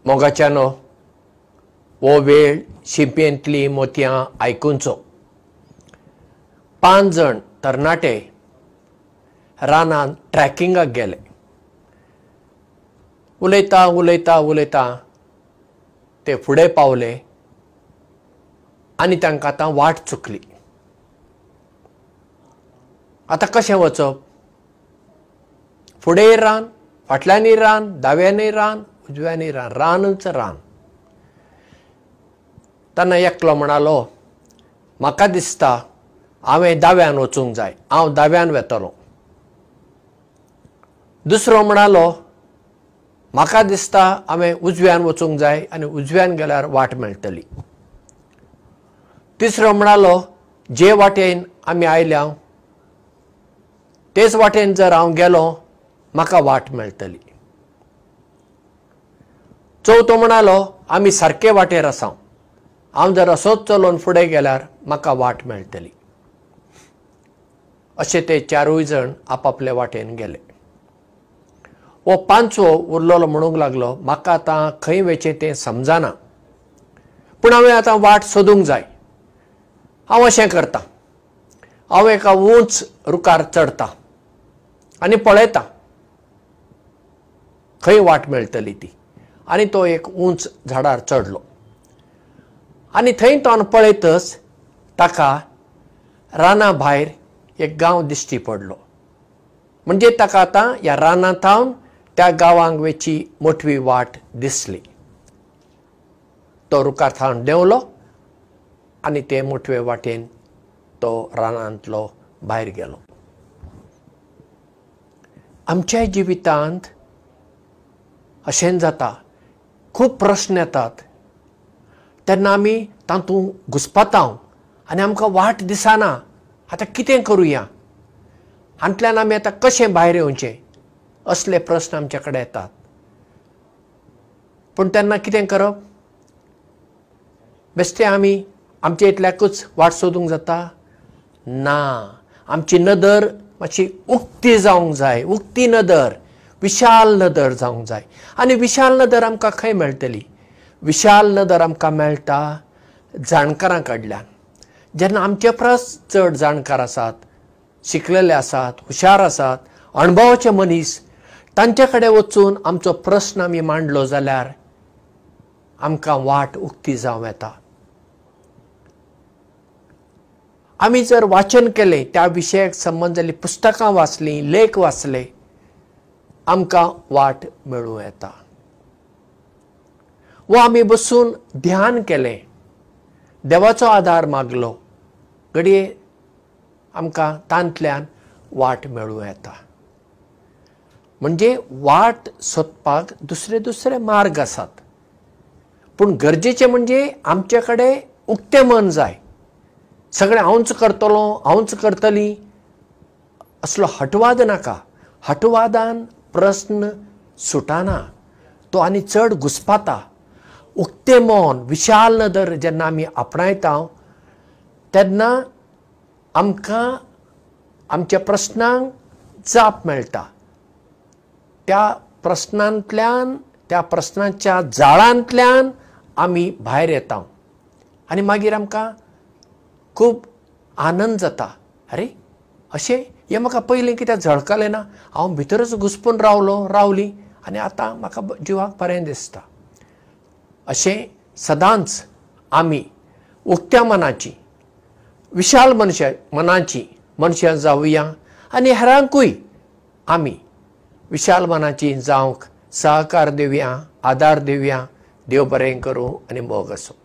मोगाच्यानो वो वेळ शिंपेंतली मोतयां आयकुनचो 5 जण तरणाटे रानांत ट्रॅकिंगाक गेले. उलयता उलयता उलयता ते फुडें पावले आनी तांकां आतां वाट चुकली. आतां कशें वचप? फुडेंय रान, फाटल्यानय रान, दाव्यानय रान, उजव्यानय रान, रानच रान. तेन्ना एकलो म्हणालो, म्हाका दिसता हांवें दाव्यान वचूंक जाय, हांव दाव्यान वेतलों. दुसरो म्हणालो, म्हाका दिसता हांवें उजव्यान वचूंक जाय आनी उजव्यान गेल्यार वाट मेळटली. तिसरो म्हणालो, जे वाटेन आमी आयल्या तेच वाटेन जर हांव गेलो म्हाका वाट मेळटली. चवथो म्हणालो, आमी सारके वाटेर आसा, हांव जर असोच चलोवन फुडें गेल्यार म्हाका वाट मेळटली. अशे ते चारूय जण आपआपले वाटेन गेले. हो पांचवो उरलोलो म्हणूंक लागलो, म्हाका आतां खंय वचचें तें समजना, पूण हांवें आतां वाट सोदूंक जाय. हांव अशें करतां, हांव एका उंच रुखार चडटां आनी पळयतां खंय वाट मेळटली ती. आनी तो एक उंच झाडार चडलो आनी थंय तो पळयतच ताका राना भायर एक गांव दिश्टी पडलो. म्हणजे ताका आतां ह्या रानांतावन त्या गांवांक वयची मोटवी वाट दिसली. तो रुखार थावन देंवलो आनी ते मोटवे वाटेन तो रानांतलो भायर गेलो. आमच्या जिवितांत अशें जाता, खूब प्रश्न येतात तेन्ना आमी तातूंत घुस्पतांव आनी आमकां वाट दिसना. आतां कितें करुया? हांतल्यान आमी आतां कशें भायर येवचें? असले प्रश्न आमचे कडेन येतात. पूण तेन्ना कितें करप? बेश्टे आमी आमचे इतल्याकूच वाट सोदूंक जाता? ना, आमची नदर मातशी उक्ती जावंक जाय, उक्ती नदर, विशाल नदर जावंक जाय. आनी विशाल नदर आमकां खंय मेळटली? विशाल नदर आमकां मेळटा जाणकारां कडल्यान. जेन्ना आमचे परस चड जाणकार आसात, शिकलेले आसात, हुशार आसात, अणभवाचे मनीस, तांचे कडेन वचून आमचो प्रस्न आमी मांडलो जाल्यार आमकां वाट उक्ती जावं येता. आमी जर वाचन केलें, त्या विशयाक संबंद जाल्लीं पुस्तकां वाचलीं, लेख वाचले, आमकां वाट मेळूं येता. वा आमी बसून ध्यान केलें, देवाचो आदार मागलो, घडये आमकां तांतल्यान वाट मेळूं येता. म्हणजे वाट सोदपाक दुसरे दुसरे मार्ग आसात, पूण गरजेचें म्हणजे आमचे कडेन उक्तें मन जाय. सगळें हांवूच करतलों, हांवूच करतलीं असलो हटवाद नाका. हटवादान प्रस्न सुटना, तो आनी चड घुस्पाता. उक्तें मन, विशाल नदर जेन्ना आमी आपणायता तेन्ना आमकां आमच्या प्रस्नांक जाप मेळटा. त्या प्रस्नांतल्यान, त्या प्रस्नांच्या जाळांतल्यान आमी भायर येता आनी मागीर आमकां खूब आनंद जाता. अरे अशें हें म्हाका पयलीं कित्याक झळकलें ना? हांव भितरच घुस्पून रावलीं आनी आतां म्हाका जिवाक बरें दिसता. अशें सदांच आमी उक्त्या मनाची, विशाल मनाची मनशां जावुया आनी हेरांकूय आमी विशाल मनाची जावंक सहकार दिवया, आदार दिवया. देव बरें करूं आनी मोग आसूं.